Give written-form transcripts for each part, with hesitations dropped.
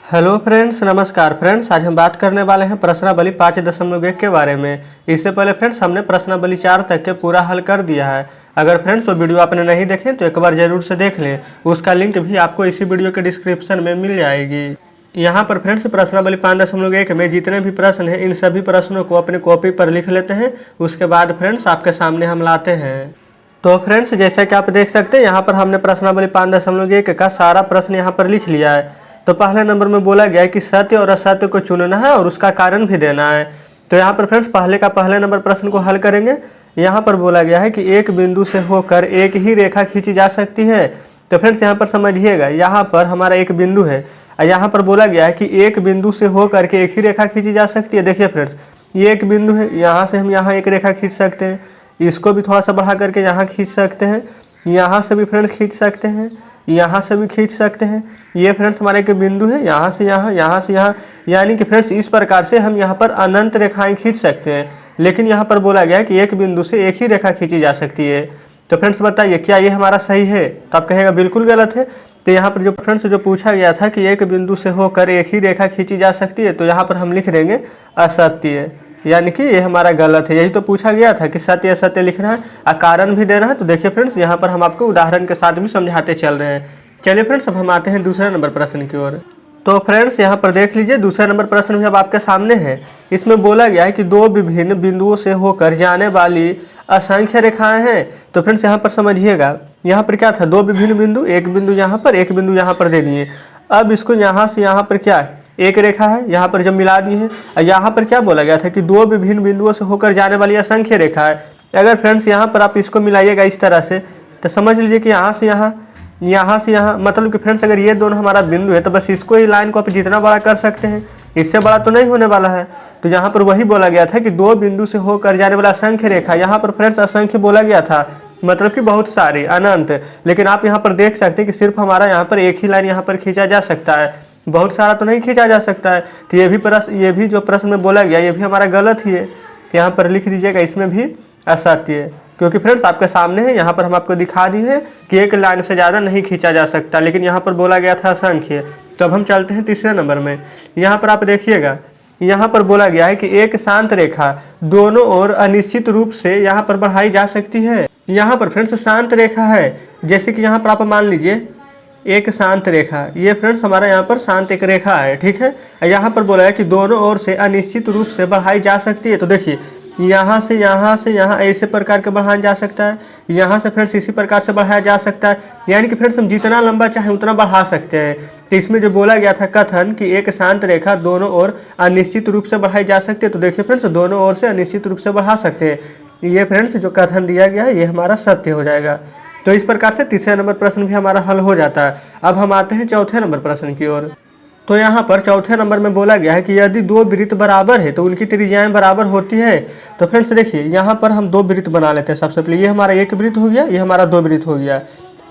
Hello friends, नमस्कार friends. आज हम बात करने वाले हैं प्रश्नावली 5.1 के बारे में। इससे पहले फ्रेंड्स हमने प्रश्नावली 4 तक के पूरा हल कर दिया है। अगर फ्रेंड्स वो वीडियो आपने नहीं देखे तो एक बार जरूर से देख लें। उसका लिंक भी आपको इसी वीडियो के डिस्क्रिप्शन में मिल जाएगी। यहाँ पर फ्रेंड्स प्रश्नावली 5.1 में जितने भी प्रश्न हैं इन सभी प्रश्नों को अपने कॉपी पर लिख लेते हैं। उसके बाद फ्रेंड्स आपके सामने हम लाते हैं। तो फ्रेंड्स जैसा कि आप देख सकते हैं यहाँ पर हमने प्रश्नावली 5.1 का सारा प्रश्न यहाँ पर लिख लिया है। तो पहले नंबर में बोला गया है कि सत्य और असत्य को चुनना है और उसका कारण भी देना है। तो यहाँ पर फ्रेंड्स पहले नंबर प्रश्न को हल करेंगे। यहाँ पर बोला गया है कि एक बिंदु से होकर एक ही रेखा खींची जा सकती है। तो फ्रेंड्स यहाँ पर समझिएगा, यहाँ पर हमारा एक बिंदु है और यहाँ पर बोला गया है कि एक बिंदु से होकर के एक ही रेखा खींची जा सकती है। देखिए फ्रेंड्स, ये एक बिंदु है, यहाँ से हम यहाँ एक रेखा खींच सकते हैं। इसको भी थोड़ा सा बढ़ा करके यहाँ खींच सकते हैं। यहाँ से भी फ्रेंड्स खींच सकते हैं, यहाँ से भी खींच सकते हैं। ये फ्रेंड्स हमारे एक बिंदु है, यहाँ से यहाँ, यहाँ से यहाँ, यानी कि फ्रेंड्स इस प्रकार से हम यहाँ पर अनंत रेखाएं खींच सकते हैं। लेकिन यहाँ पर बोला गया है कि एक बिंदु से एक ही रेखा खींची जा सकती है। तो फ्रेंड्स बताइए क्या ये हमारा सही है? तो आप कहेगा बिल्कुल गलत है। तो यहाँ पर जो फ्रेंड्स जो पूछा गया था कि एक बिंदु से होकर एक ही रेखा खींची जा सकती है, तो यहाँ पर हम लिख देंगे असत्य, यानी कि ये हमारा गलत है। यही तो पूछा गया था कि सत्य असत्य लिखना है और कारण भी देना है। तो देखिए फ्रेंड्स यहाँ पर हम आपको उदाहरण के साथ भी समझाते चल रहे हैं। चलिए फ्रेंड्स अब हम आते हैं दूसरे नंबर प्रश्न की ओर। तो फ्रेंड्स यहाँ पर देख लीजिए, दूसरा नंबर प्रश्न भी अब आपके सामने है। इसमें बोला गया है कि दो विभिन्न बिंदुओं से होकर जाने वाली असंख्य रेखाएं हैं। तो फ्रेंड्स यहाँ पर समझिएगा, यहाँ पर क्या था, दो विभिन्न बिंदु, एक बिंदु यहाँ पर, एक बिंदु यहाँ पर दे दिए। अब इसको यहाँ से यहाँ पर क्या एक रेखा है, यहाँ पर जब मिला दी है। और यहाँ पर क्या बोला गया था कि दो विभिन्न बिंदुओं से होकर जाने वाली असंख्य रेखा है। अगर फ्रेंड्स यहाँ पर आप इसको मिलाइएगा इस तरह से, तो समझ लीजिए कि यहाँ से यहाँ, यहाँ से यहाँ, मतलब कि फ्रेंड्स अगर ये दोनों हमारा बिंदु है तो बस इसको ही लाइन को आप जितना बड़ा कर सकते हैं, इससे बड़ा तो नहीं होने वाला है। तो यहाँ पर वही बोला गया था कि दो बिंदु से होकर जाने वाला असंख्य रेखा। यहाँ पर फ्रेंड्स असंख्य बोला गया था, मतलब कि बहुत सारे, अनंत। लेकिन आप यहाँ पर देख सकते हैं कि सिर्फ हमारा यहाँ पर एक ही लाइन यहाँ पर खींचा जा सकता है, बहुत सारा तो नहीं खींचा जा सकता है। तो ये भी जो प्रश्न में बोला गया ये भी हमारा गलत ही है। तो यहाँ पर लिख दीजिएगा इसमें भी असत्य, क्योंकि फ्रेंड्स आपके सामने है, यहाँ पर हम आपको दिखा दी है कि एक लाइन से ज़्यादा नहीं खींचा जा सकता, लेकिन यहाँ पर बोला गया था असंख्य। तो अब हम चलते हैं तीसरे नंबर में। यहाँ पर आप देखिएगा, यहाँ पर बोला गया है कि एक शांत रेखा दोनों ओर अनिश्चित रूप से यहाँ पर बढ़ाई जा सकती है। यहाँ पर फ्रेंड्स शांत रेखा है, जैसे कि यहाँ पर आप मान लीजिए एक शांत रेखा, ये फ्रेंड्स हमारा यहाँ पर शांत एक रेखा है, ठीक है। यहाँ पर बोला है कि दोनों ओर से अनिश्चित रूप से बढ़ाई जा सकती है। तो देखिए यहाँ से यहाँ ऐसे प्रकार के बढ़ाया जा सकता है, यहाँ से फ्रेंड्स इसी प्रकार से बढ़ाया जा सकता है, यानी कि फ्रेंड्स हम जितना लंबा चाहे उतना बढ़ा सकते हैं। तो इसमें जो बोला गया था कथन कि एक शांत रेखा दोनों ओर अनिश्चित रूप से बढ़ाई जा सकती है, तो देखिए फ्रेंड्स दोनों ओर से अनिश्चित रूप से बढ़ा सकते हैं। ये फ्रेंड्स जो कथन दिया गया है ये हमारा सत्य हो जाएगा। तो इस प्रकार से तीसरे नंबर प्रश्न भी हमारा हल हो जाता है। अब हम आते हैं चौथे नंबर प्रश्न की ओर। तो यहाँ पर चौथे नंबर में बोला गया है कि यदि दो वृत्त बराबर है तो उनकी त्रिज्याएं बराबर होती है। तो फ्रेंड्स देखिए यहाँ पर हम दो वृत्त बना लेते हैं। सबसे पहले ये हमारा एक वृत्त हो गया, ये हमारा दो वृत्त हो गया,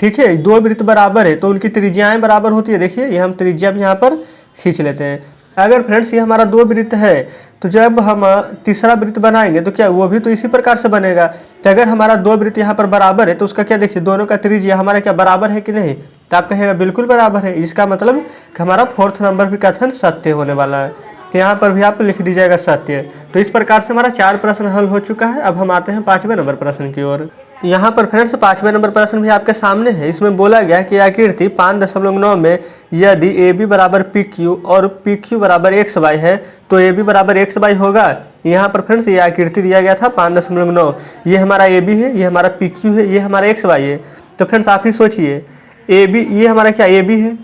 ठीक है। दो वृत्त बराबर है तो उनकी त्रिज्याएं बराबर होती है। देखिए ये हम त्रिज्या भी यहाँ पर खींच लेते हैं। अगर फ्रेंड्स ये हमारा दो वृत्त है तो जब हम तीसरा वृत्त बनाएंगे तो क्या वो भी तो इसी प्रकार से बनेगा। तो अगर हमारा दो वृत्त यहाँ पर बराबर है तो उसका क्या देखिए दोनों का त्रिज्या हमारा क्या बराबर है कि नहीं। तो आप कहेगा बिल्कुल बराबर है। इसका मतलब कि हमारा फोर्थ नंबर भी कथन सत्य होने वाला है। तो यहाँ पर भी आप लिख दीजिएगा सत्य। तो इस प्रकार से हमारा 4 प्रश्न हल हो चुका है। अब हम आते हैं 5वें नंबर प्रश्न की ओर। यहाँ पर फ्रेंड्स 5वें नंबर प्रश्न भी आपके सामने है। इसमें बोला गया कि आकृति 5.9 में यदि AB बराबर PQ और PQ बराबर XY है तो AB बराबर XY होगा। यहाँ पर फ्रेंड्स ये आकृति दिया गया था 5.9, ये हमारा AB है, ये हमारा PQ है, ये हमारा XY है। तो फ्रेंड्स आप ही सोचिए, AB ये हमारा क्या AB है,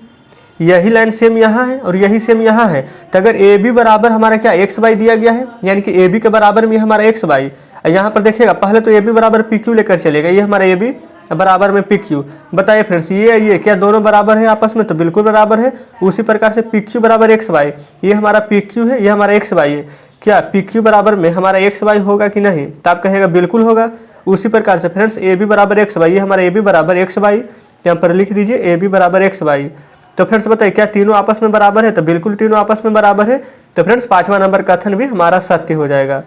यही लाइन सेम यहाँ है और यही सेम यहाँ है। तो अगर AB बराबर हमारा क्या XY दिया गया है, यानी कि AB के बराबर में हमारा XY। यहाँ पर देखिएगा पहले तो AB बराबर PQ लेकर चलेगा, ये हमारा AB बराबर में PQ। बताइए फ्रेंड्स ये क्या दोनों बराबर है आपस में? तो बिल्कुल बराबर है। उसी प्रकार से PQ बराबर XY, ये हमारा PQ है, ये हमारा XY है। क्या PQ बराबर में हमारा XY होगा कि नहीं? तो आप कहेगा बिल्कुल होगा। उसी प्रकार से फ्रेंड्स AB बराबर XY, ये हमारा AB बराबर XY, यहाँ पर लिख दीजिए AB बराबर XY। तो फ्रेंड्स बताइए क्या तीनों आपस में बराबर है? तो बिल्कुल तीनों आपस में बराबर है। तो फ्रेंड्स 5वां नंबर कथन भी हमारा सत्य हो जाएगा।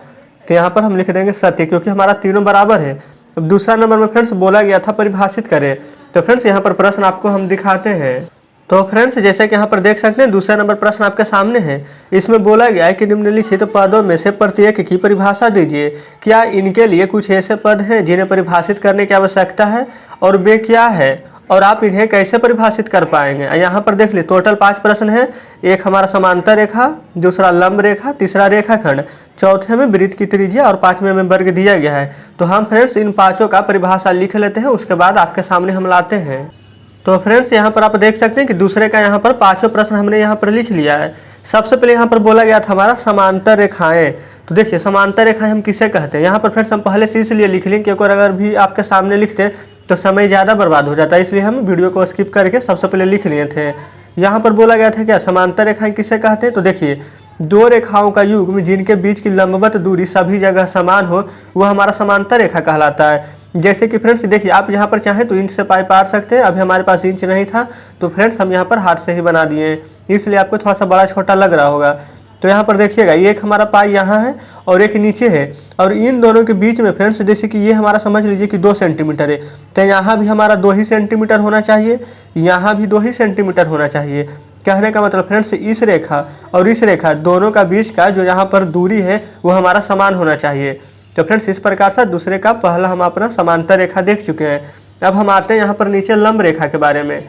तो यहाँ पर हम लिख देंगे सत्य, क्योंकि हमारा तीनों बराबर है। अब दूसरा नंबर में फ्रेंड्स बोला गया था परिभाषित करें। तो फ्रेंड्स यहाँ पर प्रश्न आपको हम दिखाते हैं। तो फ्रेंड्स जैसे कि यहाँ पर देख सकते हैं दूसरा नंबर प्रश्न आपके सामने है। इसमें बोला गया है कि निम्नलिखित पदों में से प्रत्येक की परिभाषा दीजिए। क्या इनके लिए कुछ ऐसे पद हैं जिन्हें परिभाषित करने की आवश्यकता है और वे क्या है और आप इन्हें कैसे परिभाषित कर पाएंगे। यहाँ पर देख लीजिए टोटल 5 प्रश्न है। एक हमारा समांतर रेखा, दूसरा लंब रेखा, तीसरा रेखाखंड, चौथे में वृत्त की त्रिज्या और पांचवें में वर्ग दिया गया है। तो हम फ्रेंड्स इन पांचों का परिभाषा लिख लेते हैं, उसके बाद आपके सामने हम लाते हैं। तो फ्रेंड्स यहाँ पर आप देख सकते हैं कि दूसरे का यहाँ पर 5 प्रश्न हमने यहाँ पर लिख लिया है। सबसे पहले यहाँ पर बोला गया था हमारा समांतर रेखाएं। तो देखिए समांतर रेखाएं हम किसे कहते हैं। यहाँ पर फ्रेंड्स हम पहले से इसलिए लिख लें क्योंकि अगर भी आपके सामने लिखते हैं तो समय ज़्यादा बर्बाद हो जाता है, इसलिए हम वीडियो को स्किप करके सबसे पहले लिख लिए थे। यहाँ पर बोला गया था क्या समांतर रेखाएं किसे कहते हैं। तो देखिए दो रेखाओं का युग्म जिनके बीच की लंबवत दूरी सभी जगह समान हो वह हमारा समांतर रेखा कहलाता है। जैसे कि फ्रेंड्स देखिए आप यहाँ पर चाहें तो इंच से पाई पार सकते हैं। अभी हमारे पास इंच नहीं था तो फ्रेंड्स हम यहाँ पर हाथ से ही बना दिए हैं, इसलिए आपको थोड़ा सा बड़ा छोटा लग रहा होगा। तो यहाँ पर देखिएगा एक हमारा पाई यहाँ है और एक नीचे है और इन दोनों के बीच में फ्रेंड्स जैसे कि ये हमारा समझ लीजिए कि 2 सेंटीमीटर है, तो यहाँ भी हमारा 2 ही सेंटीमीटर होना चाहिए, यहाँ भी 2 ही सेंटीमीटर होना चाहिए। कहने का मतलब फ्रेंड्स इस रेखा और इस रेखा दोनों का बीच का जो यहाँ पर दूरी है वो हमारा समान होना चाहिए। तो फ्रेंड्स इस प्रकार से दूसरे का पहला हम अपना समांतर रेखा देख चुके हैं। अब हम आते हैं यहाँ पर नीचे लंब रेखा के बारे में।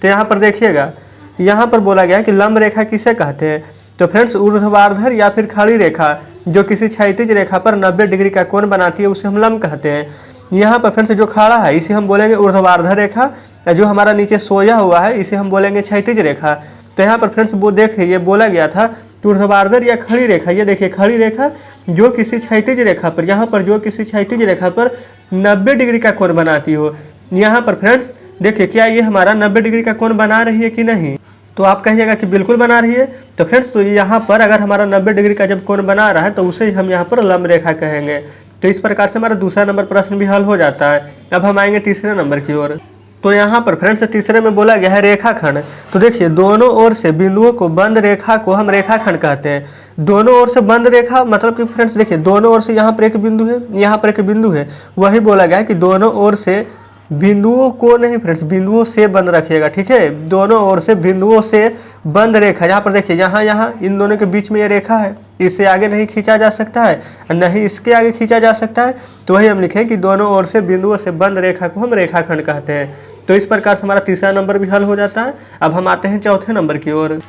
तो यहाँ पर देखिएगा यहाँ पर बोला गया है कि लंब रेखा किसे कहते हैं। तो फ्रेंड्स ऊर्ध्वाधर या फिर खड़ी रेखा जो किसी क्षैतिज रेखा पर 90 डिग्री का कोण बनाती है उसे हम लंब कहते हैं। यहाँ पर फ्रेंड्स जो खड़ा है इसे हम बोलेंगे ऊर्ध्वाधर रेखा, जो हमारा नीचे सोया हुआ है इसे हम बोलेंगे क्षैतिज रेखा। तो यहाँ पर फ्रेंड्स वो देखिए ये बोला गया था ऊर्ध्वाधर या खड़ी रेखा, ये देखिए खड़ी रेखा जो किसी क्षैतिज रेखा पर, यहाँ पर जो किसी क्षैतिज रेखा पर 90 डिग्री का कोण बनाती हो। यहाँ पर फ्रेंड्स देखिए क्या ये हमारा 90 डिग्री का कोण बना रही है कि नहीं। तो आप कहिएगा कि बिल्कुल बना रही है। तो फ्रेंड्स तो यहाँ पर अगर हमारा 90 डिग्री का जब कोण बना रहा है तो उसे हम यहाँ पर लंब रेखा कहेंगे। तो इस प्रकार से हमारा दूसरा नंबर प्रश्न भी हल हो जाता है। अब हम आएंगे तीसरे नंबर की ओर। तो यहाँ पर फ्रेंड्स तीसरे में बोला गया है रेखाखंड। तो देखिए दोनों ओर से बिंदुओं को बंद रेखा को हम रेखाखंड कहते हैं। दोनों ओर से बंद रेखा मतलब कि फ्रेंड्स देखिए दोनों ओर से यहाँ पर एक बिंदु है, यहाँ पर एक बिंदु है, वही बोला गया है कि दोनों ओर से बिंदुओं को नहीं फ्रेंड्स बिंदुओं से बंद रखिएगा, ठीक है। दोनों ओर से बिंदुओं से बंद रेखा, यहाँ पर देखिए यहाँ इन दोनों के बीच में ये रेखा है, इससे आगे नहीं खींचा जा सकता है नहीं इसके आगे खींचा जा सकता है। तो वही हम लिखें कि दोनों ओर से बिंदुओं से बंद रेखा को हम रेखाखंड कहते हैं। तो इस प्रकार से हमारा तीसरा नंबर भी हल हो जाता है। अब हम आते हैं चौथे नंबर की ओर।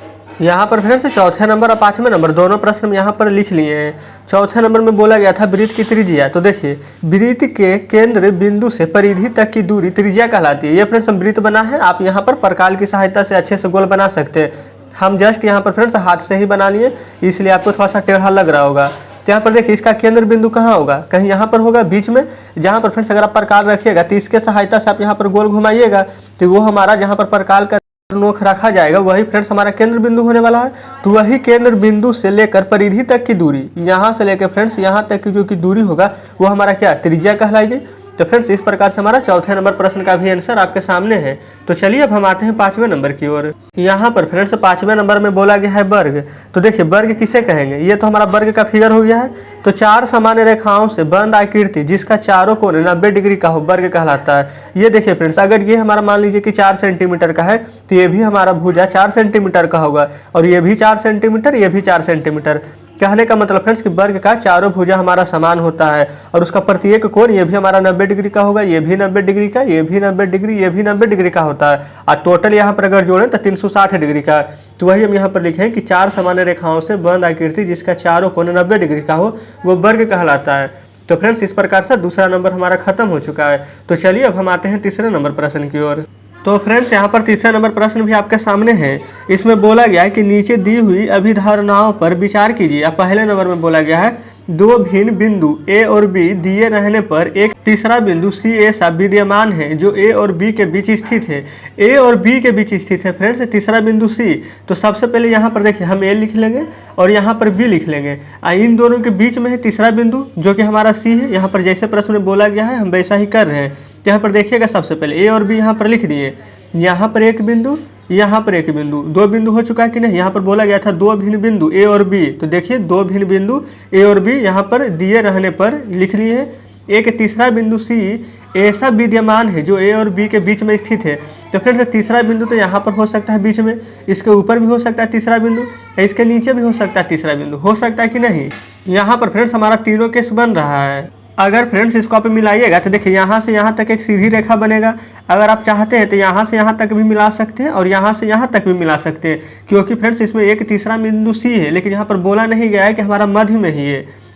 यहाँ पर फ्रेंड्स चौथे नंबर और पांचवें नंबर दोनों प्रश्न हम यहाँ पर लिख लिए हैं। चौथे नंबर में बोला गया था वृत्त की त्रिज्या। तो देखिए वृत्त के केंद्र बिंदु से परिधि तक की दूरी त्रिज्या कहलाती है। ये फ्रेंड्स हम वृत्त बना है, आप यहाँ पर प्रकाल की सहायता से अच्छे से गोल बना सकते हैं। हम जस्ट यहाँ पर फ्रेंड्स हाथ से ही बना लिए, इसलिए आपको थोड़ा सा टेढ़ा लग रहा होगा। तो यहाँ पर देखिए इसका केंद्र बिंदु कहाँ होगा, कहीं यहाँ पर होगा बीच में, जहाँ पर फ्रेंड्स अगर आप प्रकाल रखिएगा तो इसके सहायता से आप यहाँ पर गोल घुमाइएगा तो वो हमारा जहाँ पर प्रकाल का नोक रखा जाएगा वही फ्रेंड्स हमारा केंद्र बिंदु होने वाला है। तो वही केंद्र बिंदु से लेकर परिधि तक की दूरी, यहाँ से लेकर फ्रेंड्स यहाँ तक की जो की दूरी होगा वो हमारा क्या त्रिज्या कहलाएगी। तो फ्रेंड्स इस प्रकार से हमारा चौथे नंबर प्रश्न का भी आंसर आपके सामने है। तो चलिए अब हम आते हैं पांचवें नंबर की ओर। यहाँ पर फ्रेंड्स पांचवें नंबर में बोला गया है वर्ग। तो देखिए वर्ग किसे कहेंगे, ये तो हमारा वर्ग का फिगर हो गया है। तो 4 समान रेखाओं से बंद आकृति जिसका चारों कोण 90 डिग्री का हो वर्ग कहलाता है। ये देखिए फ्रेंड्स अगर ये हमारा मान लीजिए कि 4 सेंटीमीटर का है तो ये भी हमारा भुजा 4 सेंटीमीटर का होगा और ये भी 4 सेंटीमीटर, ये भी 4 सेंटीमीटर। कहने का मतलब फ्रेंड्स कि वर्ग का चारों भुजा हमारा समान होता है और उसका प्रत्येक कोण ये भी हमारा 90 डिग्री का होगा, ये भी 90 डिग्री का, ये भी 90 डिग्री, ये भी 90 डिग्री का होता है और टोटल यहाँ पर अगर जोड़ें तो 360 डिग्री का। तो वही हम यहाँ पर लिखें कि 4 समान रेखाओं से बंद आकृति जिसका चारों कोण 90 डिग्री का हो वो वर्ग कहलाता है। तो फ्रेंड्स इस प्रकार से दूसरा नंबर हमारा खत्म हो चुका है। तो चलिए अब हम आते हैं तीसरे नंबर प्रश्न की ओर। तो फ्रेंड्स यहाँ पर तीसरा नंबर प्रश्न भी आपके सामने है। इसमें बोला गया है कि नीचे दी हुई अभिधारणाओं पर विचार कीजिए। अब पहले नंबर में बोला गया है 2 भिन्न बिंदु A और B दिए रहने पर एक तीसरा बिंदु C ऐसा विद्यमान है जो A और B के बीच स्थित है। A और B के बीच स्थित है फ्रेंड्स तीसरा बिंदु C। तो सबसे पहले यहाँ पर देखिए हम A लिख लेंगे और यहाँ पर B लिख लेंगे। इन दोनों के बीच में है तीसरा बिंदु जो कि हमारा C है। यहाँ पर जैसे प्रश्न में बोला गया है हम वैसा ही कर रहे हैं। तो यहाँ पर देखिएगा सबसे पहले A और B यहाँ पर लिख दिए, यहाँ पर एक बिंदु, यहाँ पर एक बिंदु, 2 बिंदु हो चुका है कि नहीं। यहाँ पर बोला गया था 2 भिन्न बिंदु A और B। तो देखिए 2 भिन्न बिंदु A और B यहाँ पर दिए रहने पर लिख लिए हैं। एक तीसरा बिंदु C ऐसा विद्यमान है जो ए और बी के बीच में स्थित है। तो फ्रेंड्स तीसरा बिंदु तो यहाँ पर हो सकता है बीच में, इसके ऊपर भी हो सकता है तीसरा बिंदु, इसके नीचे भी हो सकता है तीसरा बिंदु, हो सकता है कि नहीं। यहाँ पर फ्रेंड्स हमारा तीनों केस बन रहा है। अगर फ्रेंड्स इसको आप मिलाइएगा तो देखिए यहाँ से यहाँ तक एक सीधी रेखा बनेगा। अगर आप चाहते हैं तो यहाँ से यहाँ तक भी मिला सकते हैं और यहाँ से यहाँ तक भी मिला सकते हैं, क्योंकि फ्रेंड्स इसमें एक तीसरा बिंदु सी है, लेकिन यहाँ पर बोला नहीं गया है कि हमारा मध्य में ही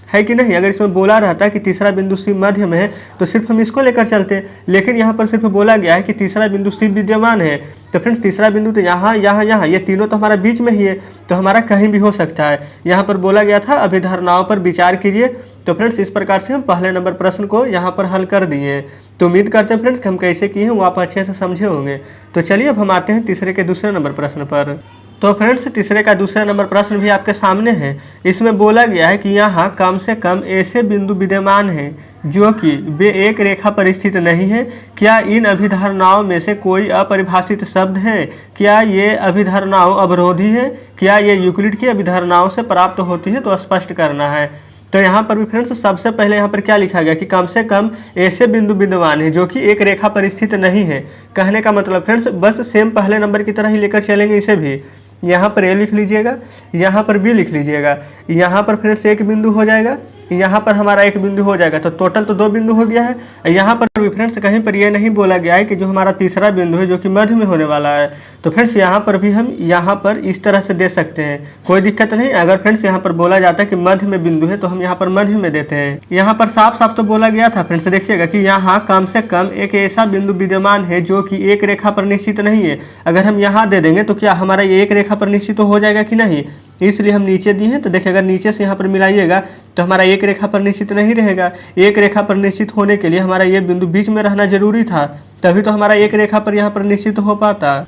है कि नहीं। अगर इसमें बोला रहता है कि तीसरा बिंदु सी मध्य में है तो सिर्फ हम इसको लेकर चलते हैं, लेकिन यहाँ पर सिर्फ बोला गया है कि तीसरा बिंदु सी विद्यमान है। तो फ्रेंड्स तीसरा बिंदु तो यहाँ यहाँ यहाँ ये तीनों तो हमारा बीच में ही है, तो हमारा कहीं भी हो सकता है। यहाँ पर बोला गया था अभिधारणाओं पर विचार कीजिए। तो फ्रेंड्स इस प्रकार से हम पहले नंबर प्रश्न को यहाँ पर हल कर दिए हैं। तो उम्मीद करते हैं फ्रेंड्स कि हम कैसे किए हैं वो आप अच्छे से समझे होंगे। तो चलिए अब हम आते हैं तीसरे के दूसरे नंबर प्रश्न पर। तो फ्रेंड्स तीसरे का दूसरा नंबर प्रश्न भी आपके सामने है। इसमें बोला गया है कि यहाँ कम से कम ऐसे बिंदु विद्यमान हैं जो कि वे एक रेखा पर स्थित नहीं है। क्या इन अभिधारणाओं में से कोई अपरिभाषित शब्द है? क्या ये अभिधारणाओं अवरोधी है? क्या ये यूक्लिड की अभिधारणाओं से प्राप्त होती है? तो स्पष्ट करना है। तो यहाँ पर भी फ्रेंड्स सबसे पहले यहाँ पर क्या लिखा गया कि कम से कम ऐसे बिंदु विद्यमान है जो कि एक रेखा पर स्थित नहीं है। कहने का मतलब फ्रेंड्स बस सेम पहले नंबर की तरह ही लेकर चलेंगे इसे भी। यहाँ पर ए लिख लीजिएगा, यहाँ पर बी लिख लीजिएगा, यहाँ पर फ्रेंड्स एक बिंदु हो जाएगा, यहाँ पर हमारा एक बिंदु हो जाएगा। तो टोटल तो दो बिंदु हो गया है। यहाँ पर भी फ्रेंड्स कहीं पर यह नहीं बोला गया है कि जो हमारा तीसरा बिंदु है जो कि मध्य में होने वाला है। तो फ्रेंड्स यहाँ पर भी हम यहाँ पर इस तरह से दे सकते हैं, कोई दिक्कत नहीं। अगर फ्रेंड्स यहाँ पर बोला जाता है कि मध्य में बिंदु है तो हम यहाँ पर मध्य में देते हैं। यहाँ पर साफ साफ तो बोला गया था फ्रेंड्स, देखिएगा कि यहाँ कम से कम एक ऐसा बिंदु विद्यमान है जो कि एक रेखा पर निश्चित नहीं है। अगर हम यहाँ दे देंगे तो क्या हमारा ये एक रेखा पर निश्चित हो जाएगा कि नहीं, इसलिए हम नीचे दिए हैं। तो देखिए अगर नीचे से यहाँ पर मिलाइएगा तो हमारा एक रेखा पर निश्चित नहीं रहेगा। एक रेखा पर निश्चित होने के लिए हमारा ये बिंदु बीच में रहना जरूरी था, तभी तो हमारा एक रेखा पर यहाँ पर निश्चित हो पाता।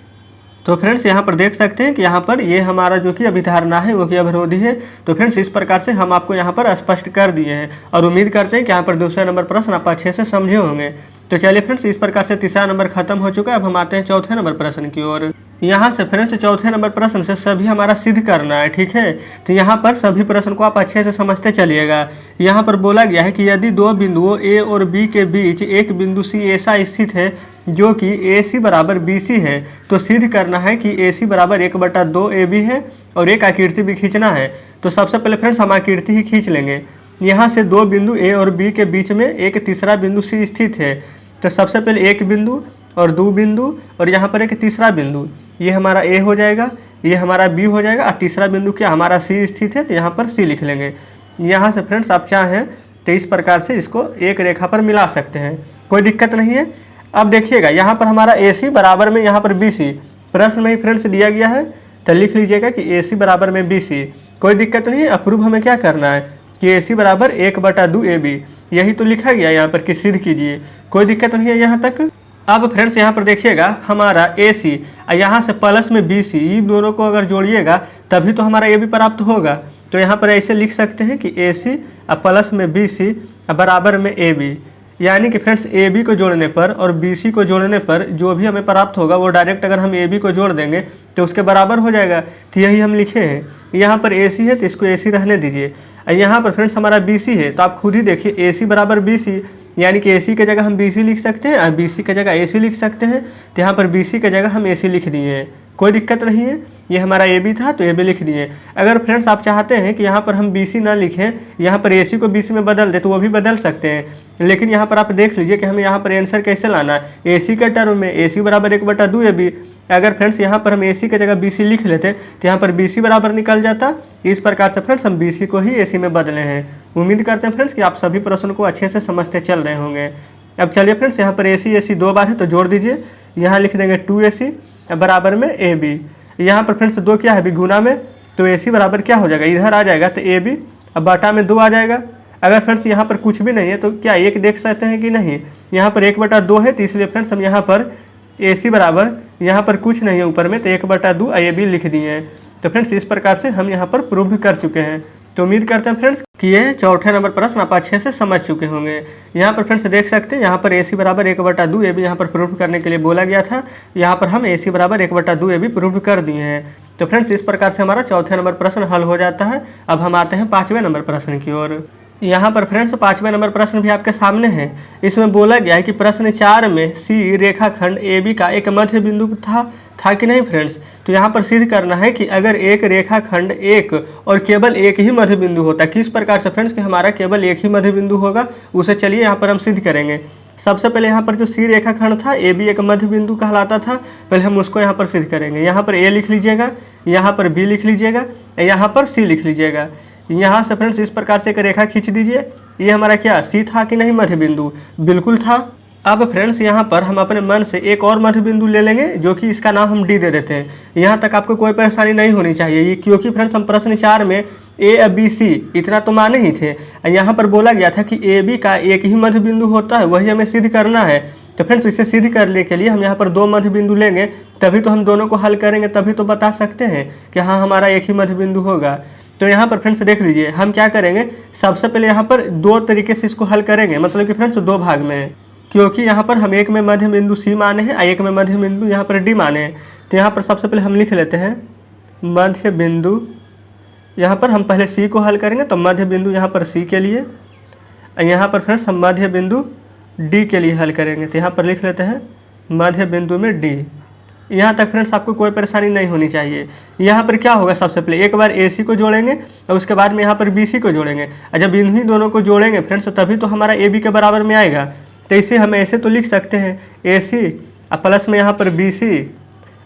तो फ्रेंड्स यहाँ पर देख सकते हैं कि यहाँ पर ये हमारा जो कि अभिधारणा है वो कि अवरोधी है। तो फ्रेंड्स इस प्रकार से हम आपको यहाँ पर स्पष्ट कर दिए हैं और उम्मीद करते हैं कि यहाँ पर दूसरा नंबर प्रश्न आप अच्छे से समझे होंगे। तो चलिए फ्रेंड्स इस प्रकार से तीसरा नंबर खत्म हो चुका है। अब हम आते हैं चौथे नंबर प्रश्न की ओर। यहाँ से फ्रेंड्स चौथे नंबर प्रश्न से सभी हमारा सिद्ध करना है, ठीक है। तो यहाँ पर सभी प्रश्न को आप अच्छे से समझते चलिएगा। यहाँ पर बोला गया है कि यदि दो बिंदुओं ए और बी के बीच एक बिंदु सी ऐसा स्थित है जो कि ए सी बराबर बी सी है, तो सिद्ध करना है कि ए सी बराबर 1/2 ए बी है और एक आकृति भी खींचना है। तो सबसे पहले फ्रेंड्स हम आकृति ही खींच लेंगे। यहाँ से दो बिंदु ए और बी के बीच में एक तीसरा बिंदु सी स्थित है। तो सबसे पहले एक बिंदु और दो बिंदु और यहाँ पर एक तीसरा बिंदु, ये हमारा ए हो जाएगा, ये हमारा बी हो जाएगा और तीसरा बिंदु क्या हमारा सी स्थित है, तो यहाँ पर सी लिख लेंगे। यहाँ से फ्रेंड्स आप चाहें तो इस प्रकार से इसको एक रेखा पर मिला सकते हैं, कोई दिक्कत नहीं है। अब देखिएगा यहाँ पर हमारा ए सी बराबर में यहाँ पर बी सी प्रश्न में ही फ्रेंड्स दिया गया है, तो लिख लीजिएगा कि ए सी बराबर में बी सी, कोई दिक्कत नहीं है। अप्रूव हमें क्या करना है कि ए सी बराबर 1/2 ए बी, यही तो लिखा गया यहाँ पर कि सिद्ध कीजिए, कोई दिक्कत नहीं है यहाँ तक। अब फ्रेंड्स यहाँ पर देखिएगा हमारा ए सी यहाँ से प्लस में बी सी, इन दोनों को अगर जोड़िएगा तभी तो हमारा ए बी प्राप्त होगा। तो यहाँ पर ऐसे लिख सकते हैं कि ए सी प्लस में बी सी बराबर में ए बी, यानी कि फ्रेंड्स ए बी को जोड़ने पर और बी सी को जोड़ने पर जो भी हमें प्राप्त होगा वो डायरेक्ट अगर हम ए बी को जोड़ देंगे तो उसके बराबर हो जाएगा। तो यही हम लिखे हैं। यहाँ पर ए सी है तो इसको ए सी रहने दीजिए। यहाँ पर फ्रेंड्स हमारा बी सी है, तो आप खुद ही देखिए ए सी बराबर बी सी, यानी कि ए सी की जगह हम बी सी लिख सकते हैं और बी सी की जगह ए सी लिख सकते हैं। तो यहाँ पर बी सी की जगह हम ए सी लिख दिए हैं, कोई दिक्कत नहीं है। ये हमारा ए बी था तो ए बी लिख दिए। अगर फ्रेंड्स आप चाहते हैं कि यहाँ पर हम बी सी ना लिखें, यहाँ पर ए सी को बी सी में बदल दे तो वो भी बदल सकते हैं। लेकिन यहाँ पर आप देख लीजिए कि हमें यहाँ पर आंसर कैसे लाना है। ए सी के टर्म में ए सी बराबर 1/2 ए बी, अगर फ्रेंड्स यहाँ पर हम ए सी की जगह बी सी लिख लेते तो यहाँ पर बी सी बराबर निकल जाता। इस प्रकार से फ्रेंड्स हम बी सी को ही ए सी में बदले हैं। उम्मीद करते हैं फ्रेंड्स कि आप सभी प्रश्न को अच्छे से समझते चल रहे होंगे। अब चलिए फ्रेंड्स यहाँ पर ए सी दो बार है तो जोड़ दीजिए। यहाँ लिख देंगे 2AC बराबर में ए बी। यहाँ पर फ्रेंड्स दो क्या है अभी गुना में, तो ए सी बराबर क्या हो जाएगा, इधर आ जाएगा तो ए बी, अब बटा में 2 आ जाएगा। अगर फ्रेंड्स यहाँ पर कुछ भी नहीं है तो क्या एक देख सकते हैं कि नहीं, यहाँ पर 1/2 है, तो इसलिए फ्रेंड्स हम यहाँ पर ए सी बराबर यहाँ पर कुछ नहीं है ऊपर में तो 1/2 ए बी लिख दिए हैं। तो फ्रेंड्स इस प्रकार से हम यहाँ पर प्रूव कर चुके हैं। तो उम्मीद करते हैं फ्रेंड्स कि ये चौथे नंबर प्रश्न आप अच्छे से समझ चुके होंगे। यहाँ पर फ्रेंड्स देख सकते हैं यहाँ पर ए सी बराबर 1/2 ए बी यहाँ पर प्रूव करने के लिए बोला गया था। यहाँ पर हम ए सी बराबर 1/2 ए बी प्रूव कर दिए हैं। तो फ्रेंड्स इस प्रकार से हमारा चौथे नंबर प्रश्न हल हो जाता है। अब हम आते हैं 5वें नंबर प्रश्न की ओर। यहाँ पर फ्रेंड्स 5वें नंबर प्रश्न भी आपके सामने है। इसमें बोला गया है कि प्रश्न 4 में सी रेखाखंड AB का एक मध्य बिंदु था कि नहीं फ्रेंड्स। तो यहाँ पर सिद्ध करना है कि अगर एक रेखाखंड एक और केवल एक ही मध्य बिंदु होता है, किस प्रकार से फ्रेंड्स कि हमारा केवल एक ही मध्य बिंदु होगा, उसे चलिए यहाँ पर हम सिद्ध करेंगे। सबसे पहले यहाँ पर जो सी रेखाखंड था AB एक मध्य बिंदु कहलाता था, पहले हम उसको यहाँ पर सिद्ध करेंगे। यहाँ पर A लिख लीजिएगा, यहाँ पर B लिख लीजिएगा, यहाँ पर C लिख लीजिएगा। यहाँ से फ्रेंड्स इस प्रकार से एक रेखा खींच दीजिए। ये हमारा क्या सी था कि नहीं मध्य बिंदु, बिल्कुल था। अब फ्रेंड्स यहाँ पर हम अपने मन से एक और मध्य बिंदु ले लेंगे, जो कि इसका नाम हम डी दे देते हैं। यहाँ तक आपको कोई परेशानी नहीं होनी चाहिए, ये क्योंकि फ्रेंड्स हम प्रश्न 4 में ए और बी सी इतना तो माने ही थे। यहाँ पर बोला गया था कि ए बी का एक ही मध्य बिंदु होता है, वही हमें सिद्ध करना है। तो फ्रेंड्स इसे सिद्ध करने के लिए हम यहाँ पर दो मध्य बिंदु लेंगे, तभी तो हम दोनों को हल करेंगे, तभी तो बता सकते हैं कि हाँ हमारा एक ही मध्य बिंदु होगा। तो यहाँ पर फ्रेंड्स देख लीजिए हम क्या करेंगे, सबसे पहले यहाँ पर दो तरीके से इसको हल करेंगे, मतलब कि फ्रेंड्स दो भाग में, क्योंकि यहाँ पर हम एक में मध्य बिंदु सी माने हैं और एक में मध्य बिंदु यहाँ पर डी माने हैं। तो यहाँ पर सबसे पहले हम लिख लेते हैं मध्य बिंदु, यहाँ पर हम पहले सी को हल करेंगे, तो मध्य बिंदु यहाँ पर सी के लिए, और यहाँ पर फ्रेंड्स हम मध्य बिंदु डी के लिए हल करेंगे। तो यहाँ पर लिख लेते हैं मध्य बिंदु में डी। यहाँ तक फ्रेंड्स आपको कोई परेशानी नहीं होनी चाहिए। यहाँ पर क्या होगा, सबसे पहले एक बार AC को जोड़ेंगे और उसके बाद में यहाँ पर BC को जोड़ेंगे, और जब इन्हीं दोनों को जोड़ेंगे फ्रेंड्स तभी तो हमारा AB के बराबर में आएगा। तो इसे हम ऐसे तो लिख सकते हैं AC और प्लस में यहाँ पर BC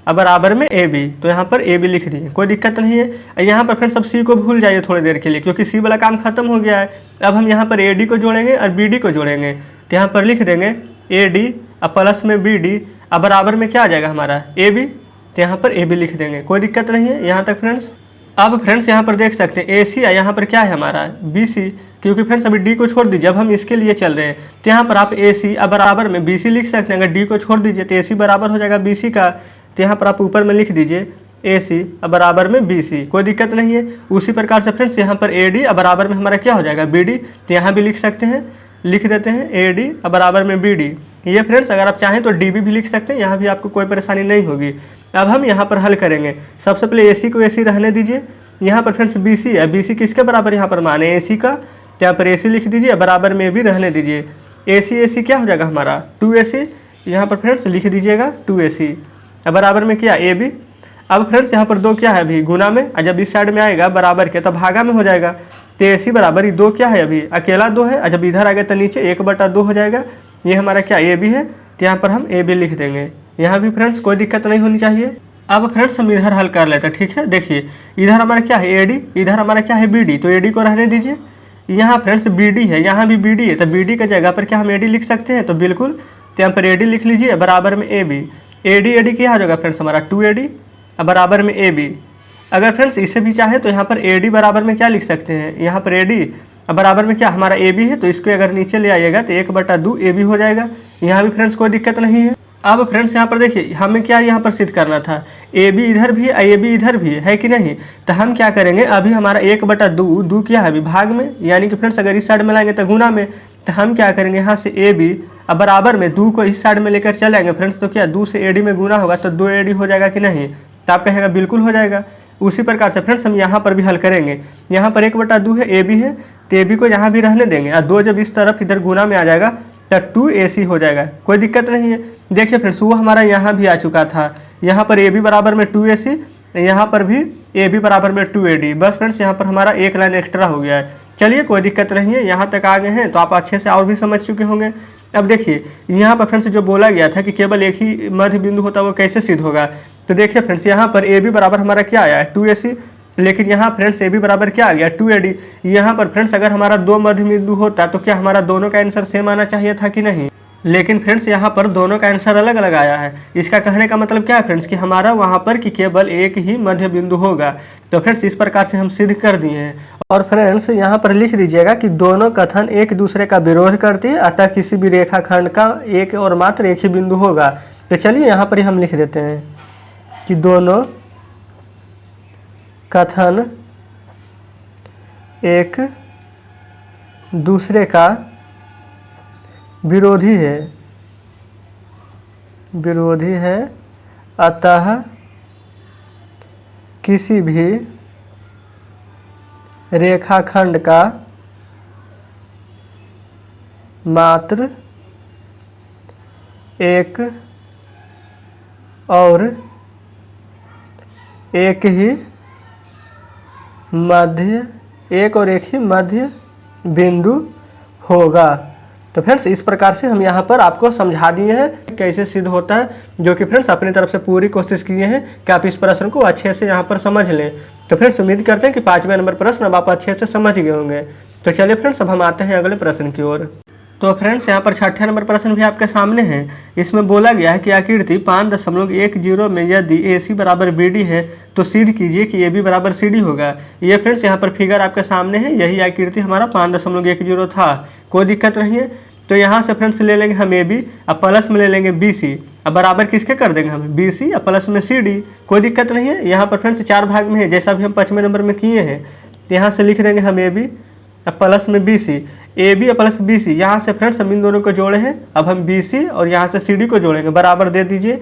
और बराबर में AB। तो यहाँ पर AB लिख दिए, कोई दिक्कत नहीं है। यहाँ पर फ्रेंड्स अब C को भूल जाइए थोड़ी देर के लिए, क्योंकि C वाला काम खत्म हो गया है। अब हम यहाँ पर AD को जोड़ेंगे और BD को जोड़ेंगे। तो यहाँ पर लिख देंगे AD और प्लस में BD अब बराबर में क्या आ जाएगा हमारा AB। तो यहाँ पर AB लिख देंगे, कोई दिक्कत नहीं है यहाँ तक फ्रेंड्स। अब फ्रेंड्स यहाँ पर देख सकते हैं AC है, यहाँ पर क्या है हमारा BC, क्योंकि फ्रेंड्स अभी D को छोड़ दीजिए, अब हम इसके लिए चल रहे हैं। तो यहाँ पर आप AC अब बराबर में BC लिख सकते हैं। अगर D को छोड़ दीजिए तो AC बराबर हो जाएगा BC का। तो यहाँ पर आप ऊपर में लिख दीजिए AC अब बराबर में BC, कोई दिक्कत नहीं है। उसी प्रकार से फ्रेंड्स यहाँ पर AD अब बराबर में हमारा क्या हो जाएगा BD। तो यहाँ भी लिख सकते हैं, लिख देते हैं AD अब बराबर में BD। ये फ्रेंड्स अगर आप चाहें तो DB भी लिख सकते हैं, यहाँ भी आपको कोई परेशानी नहीं होगी। अब हम यहाँ पर हल करेंगे। सबसे पहले AC को AC रहने दीजिए। यहाँ पर फ्रेंड्स BC है, BC किसके बराबर यहाँ पर माने AC का, तो यहाँ पर AC लिख दीजिए, बराबर में भी रहने दीजिए। AC क्या हो जाएगा हमारा 2AC, यहाँ पर फ्रेंड्स लिख दीजिएगा 2AC अब बराबर में क्या AB। अब फ्रेंड्स यहाँ पर दो क्या है अभी गुना में, और जब इस साइड में आएगा बराबर के तब भागा में हो जाएगा। तो AC बराबर ये दो क्या है अभी अकेला दो है, और जब इधर आ गया तो नीचे 1/2 हो जाएगा। ये हमारा क्या AB है, तो यहाँ पर हम AB लिख देंगे। यहाँ भी फ्रेंड्स कोई दिक्कत नहीं होनी चाहिए। अब फ्रेंड्स हम इधर हल कर लेते हैं, ठीक है। देखिए इधर हमारा क्या है AD, इधर हमारा क्या है BD, तो AD को रहने दीजिए। यहाँ फ्रेंड्स BD है, यहाँ भी BD है, तो BD की जगह पर क्या हम AD लिख सकते हैं, तो बिल्कुल। तो यहाँ पर AD लिख लीजिए बराबर में AB। AD क्या हो जाएगा फ्रेंड्स हमारा 2AD बराबर में AB। अगर फ्रेंड्स इसे भी चाहे तो यहाँ पर AD बराबर में क्या लिख सकते हैं, यहाँ पर AD बराबर में क्या हमारा AB है, तो इसको अगर नीचे ले आइएगा तो 1/2 AB हो जाएगा। यहाँ भी फ्रेंड्स कोई दिक्कत नहीं है। अब फ्रेंड्स यहाँ पर देखिए हमें क्या यहाँ पर सिद्ध करना था, AB इधर भी है AB इधर भी है कि नहीं। तो हम क्या करेंगे, अभी हमारा 1/2 क्या है अभी भाग में, यानी कि फ्रेंड्स अगर इस साइड में लाएंगे तो गुना में। तो हम क्या करेंगे, यहाँ से AB अब बराबर में 2 को इस साइड में लेकर चलेंगे फ्रेंड्स, तो क्या 2 से AD में गुना होगा तो 2AD हो जाएगा कि नहीं। तो आप कहेगा बिल्कुल हो जाएगा। उसी प्रकार से फ्रेंड्स हम यहाँ पर भी हल करेंगे। यहाँ पर 1/2 है AB है, तो AB को यहाँ भी रहने देंगे, और 2 जब इस तरफ इधर गुना में आ जाएगा तो 2AC हो जाएगा, कोई दिक्कत नहीं है। देखिए फ्रेंड्स वो हमारा यहाँ भी आ चुका था, यहाँ पर AB बराबर में 2AC, यहाँ पर भी AB बराबर में 2AD। बस फ्रेंड्स यहाँ पर हमारा एक लाइन एक्स्ट्रा हो गया है। चलिए कोई दिक्कत नहीं है, यहाँ तक आ गए हैं तो आप अच्छे से और भी समझ चुके होंगे। अब देखिए यहाँ पर फ्रेंड्स जो बोला गया था कि केवल एक ही मध्य बिंदु होता है, वो कैसे सिद्ध होगा। तो देखिए फ्रेंड्स यहाँ पर AB बराबर हमारा क्या आया है 2AC, लेकिन यहाँ फ्रेंड्स AB बराबर क्या आ गया 2AD। यहाँ पर फ्रेंड्स अगर हमारा दो मध्य बिंदु होता तो क्या हमारा दोनों का आंसर सेम आना चाहिए था कि नहीं। लेकिन फ्रेंड्स यहाँ पर दोनों का आंसर अलग अलग आया है। इसका कहने का मतलब क्या है फ्रेंड्स कि हमारा वहाँ पर कि केवल एक ही मध्य बिंदु होगा। तो फ्रेंड्स इस प्रकार से हम सिद्ध कर दिए हैं। और फ्रेंड्स यहाँ पर लिख दीजिएगा कि दोनों कथन एक दूसरे का विरोध करती है, अतः किसी भी रेखाखंड का एक और मात्र एक ही बिंदु होगा। तो चलिए यहाँ पर हम लिख देते हैं कि दोनों कथन एक दूसरे का विरोधी है, अतः किसी भी रेखाखंड का मात्र एक और एक ही मध्य बिंदु होगा। तो फ्रेंड्स इस प्रकार से हम यहाँ पर आपको समझा दिए हैं कैसे सिद्ध होता है, जो कि फ्रेंड्स अपनी तरफ से पूरी कोशिश किए हैं कि आप इस प्रश्न को अच्छे से यहाँ पर समझ लें। तो फ्रेंड्स उम्मीद करते हैं कि 5वें नंबर प्रश्न अब आप अच्छे से समझ गए होंगे। तो चलिए फ्रेंड्स अब हम आते हैं अगले प्रश्न की ओर। तो फ्रेंड्स यहाँ पर 6ठे नंबर प्रश्न भी आपके सामने है। इसमें बोला गया है कि आकृति 5.10 में यदि AC बराबर BD है तो सिद्ध कीजिए कि AB बराबर CD होगा। ये फ्रेंड्स यहाँ पर फिगर आपके सामने है, यही आकृति हमारा 5.10 था, कोई दिक्कत नहीं है। तो यहाँ से फ्रेंड्स ले लेंगे हम AB, अब प्लस में ले लेंगे BC, अब बराबर किसके कर देंगे हम BC, अब प्लस में CD, कोई दिक्कत नहीं है। यहाँ पर फ्रेंड्स 4 भाग में है, जैसा भी हम 5वें नंबर में किए हैं। यहाँ से लिख देंगे हम AB, अब प्लस में BC, AB प्लस BC, यहाँ से फ्रेंड्स हम इन दोनों को जोड़े हैं। अब हम BC और यहाँ से CD को जोड़ेंगे, बराबर दे दीजिए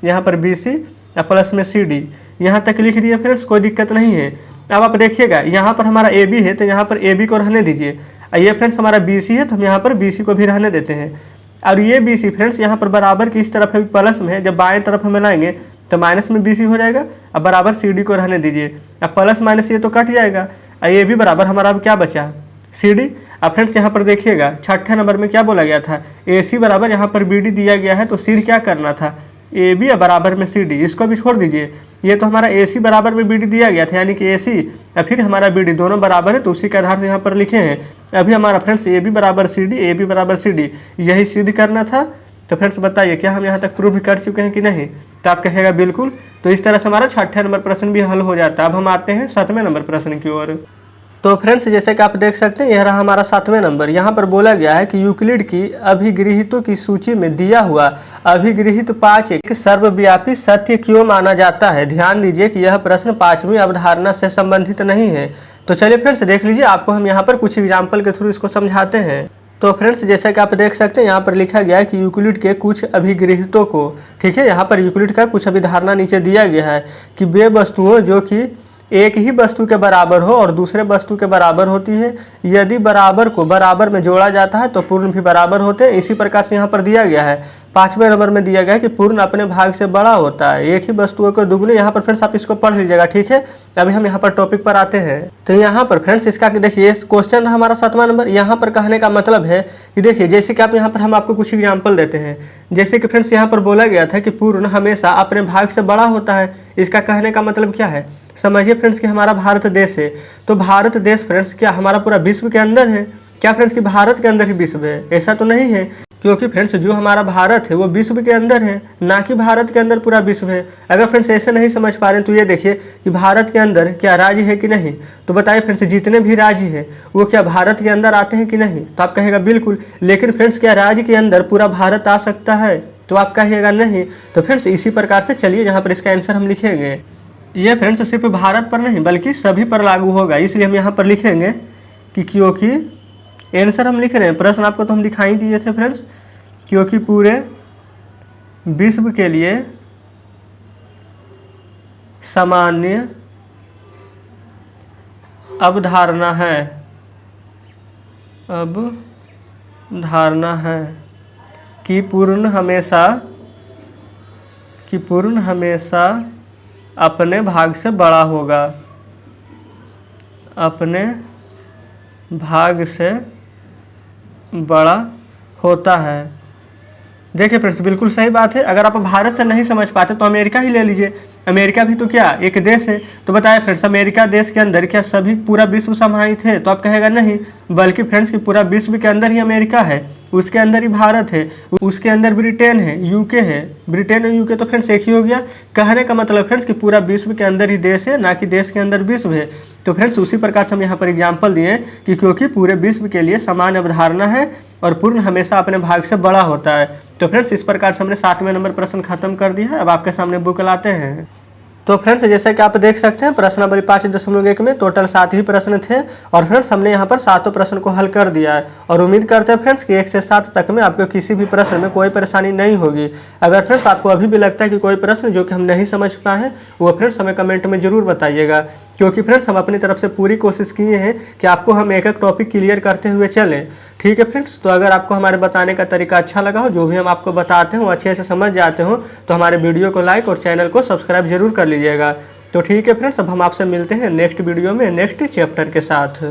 यहाँ पर BC अब प्लस में CD, यहाँ तक लिख दिए फ्रेंड्स, कोई दिक्कत नहीं है। अब आप देखिएगा यहाँ पर हमारा AB है तो यहाँ पर AB को रहने दीजिए। ये फ्रेंड्स हमारा BC है तो हम यहाँ पर BC को भी रहने देते हैं। और ये BC फ्रेंड्स यहाँ पर बराबर की इस तरफ है, प्लस में है, जब बाएं तरफ हमें लाएंगे तो माइनस में BC हो जाएगा। अब बराबर CD को रहने दीजिए, अब प्लस माइनस ये तो कट जाएगा। ये भी बराबर हमारा अब क्या बचा CD। अब फ्रेंड्स यहाँ पर देखिएगा 6ठे नंबर में क्या बोला गया था, AC बराबर यहाँ पर BD दिया गया है तो सिद्ध क्या करना था AB बराबर में CD, इसको भी छोड़ दीजिए। ये तो हमारा AC बराबर में BD दिया गया था, यानी कि AC और फिर हमारा BD दोनों बराबर है, तो उसी के आधार से यहाँ पर लिखे हैं। अभी हमारा फ्रेंड्स AB बराबर CD, AB बराबर CD यही सिद्ध करना था। तो फ्रेंड्स बताइए क्या हम यहाँ तक प्रूव कर चुके हैं कि नहीं, तो आप कहेगा बिल्कुल। तो इस तरह से हमारा 6ठे नंबर प्रश्न भी हल हो जाता है। अब हम आते हैं 7वें नंबर प्रश्न की ओर। तो फ्रेंड्स जैसे कि आप देख सकते हैं यह रहा हमारा 7वें नंबर। यहाँ पर बोला गया है कि यूक्लिड की अभिगृहितों की सूची में दिया हुआ अभिगृहित 5 एक सर्वव्यापी सत्य क्यों माना जाता है। ध्यान दीजिए कि यह प्रश्न 5वीं अवधारणा से संबंधित नहीं है। तो चलिए फ्रेंड्स देख लीजिए, आपको हम यहाँ पर कुछ एग्जाम्पल के थ्रू इसको समझाते हैं। तो फ्रेंड्स जैसा कि आप देख सकते हैं यहाँ पर लिखा गया है कि यूक्लिड के कुछ अभिगृहितों को, ठीक है, यहाँ पर यूक्लिड का कुछ अभिधारणा नीचे दिया गया है कि वे वस्तुओं जो कि एक ही वस्तु के बराबर हो और दूसरे वस्तु के बराबर होती है, यदि बराबर को बराबर में जोड़ा जाता है तो पूर्ण भी बराबर होते हैं। इसी प्रकार से यहाँ पर दिया गया है 5वें नंबर में दिया गया है कि पूर्ण अपने भाग से बड़ा होता है, एक ही वस्तुओं को दुगने। यहाँ पर फ्रेंड्स आप इसको पढ़ लीजिएगा, ठीक है। अभी हम यहाँ पर टॉपिक पर आते हैं। तो यहाँ पर फ्रेंड्स इसका देखिए क्वेश्चन हमारा 7वां नंबर। यहाँ पर कहने का मतलब है कि देखिए जैसे कि आप यहाँ पर हम आपको कुछ एग्जाम्पल देते हैं। जैसे कि फ्रेंड्स यहाँ पर बोला गया था कि पूर्ण हमेशा अपने भाग से बड़ा होता है। इसका कहने का मतलब क्या है, समझिए फ्रेंड्स कि हमारा भारत देश है, तो भारत देश फ्रेंड्स क्या हमारा पूरा विश्व के अंदर है क्या फ्रेंड्स कि भारत के अंदर ही विश्व है, ऐसा तो नहीं है। क्योंकि फ्रेंड्स जो हमारा भारत है वो विश्व के अंदर है, ना कि भारत के अंदर पूरा विश्व है। अगर फ्रेंड्स ऐसे नहीं समझ पा रहे हैं तो ये देखिए कि भारत के अंदर क्या राज्य है कि नहीं। तो बताइए फ्रेंड्स जितने भी राज्य हैं वो क्या भारत के अंदर आते हैं कि नहीं, तो आप कहेगा बिल्कुल। लेकिन फ्रेंड्स क्या राज्य के अंदर पूरा भारत आ सकता है, तो आप कहिएगा नहीं। तो फ्रेंड्स इसी प्रकार से चलिए यहाँ पर इसका आंसर हम लिखेंगे। ये फ्रेंड्स सिर्फ भारत पर नहीं बल्कि सभी पर लागू होगा, इसलिए हम यहाँ पर लिखेंगे कि क्योंकि आंसर हम लिख रहे हैं, प्रश्न आपको तो हम दिखाई दिए थे फ्रेंड्स, क्योंकि पूरे विश्व के लिए सामान्य अवधारणा है कि पूर्ण हमेशा अपने भाग से बड़ा होगा, अपने भाग से बड़ा होता है। देखिए फ्रेंड्स बिल्कुल सही बात है। अगर आप भारत से नहीं समझ पाते तो अमेरिका ही ले लीजिए, अमेरिका भी तो क्या एक देश है। तो बताइए फ्रेंड्स अमेरिका देश के अंदर क्या सभी पूरा विश्व समाहित है, तो आप कहेगा नहीं, बल्कि फ्रेंड्स कि पूरा विश्व के अंदर ही अमेरिका है, उसके अंदर ही भारत है, उसके अंदर ब्रिटेन है, यूके है। ब्रिटेन और यूके तो फ्रेंड्स एक ही हो गया। कहने का मतलब फ्रेंड्स कि पूरा विश्व के अंदर ही देश है, ना कि देश के अंदर विश्व है। तो फ्रेंड्स उसी प्रकार से हम यहाँ पर एग्जाम्पल दिए कि क्योंकि पूरे विश्व के लिए समान अवधारणा है और पूर्ण हमेशा अपने भाग से बड़ा होता है। तो फ्रेंड्स इस प्रकार से हमने 7वें नंबर प्रश्न खत्म कर दिया है। अब आपके सामने बुक लाते हैं। तो फ्रेंड्स जैसे कि आप देख सकते हैं प्रश्नावली 5.1 में टोटल 7 ही प्रश्न थे और फ्रेंड्स हमने यहाँ पर 7 प्रश्न को हल कर दिया है और उम्मीद करते हैं फ्रेंड्स कि 1 से 7 तक में आपको किसी भी प्रश्न में कोई परेशानी नहीं होगी। अगर फ्रेंड्स आपको अभी भी लगता है कि कोई प्रश्न जो कि हम नहीं समझ पाए हैं वो फ्रेंड्स हमें कमेंट में जरूर बताइएगा, क्योंकि फ्रेंड्स हम अपनी तरफ से पूरी कोशिश किए हैं कि आपको हम एक एक टॉपिक क्लियर करते हुए चलें। ठीक है फ्रेंड्स, तो अगर आपको हमारे बताने का तरीका अच्छा लगा हो, जो भी हम आपको बताते हैं वो अच्छे से समझ जाते हो, तो हमारे वीडियो को लाइक और चैनल को सब्सक्राइब जरूर कर लीजिएगा। तो ठीक है फ्रेंड्स, अब हम आपसे मिलते हैं नेक्स्ट वीडियो में नेक्स्ट चैप्टर के साथ।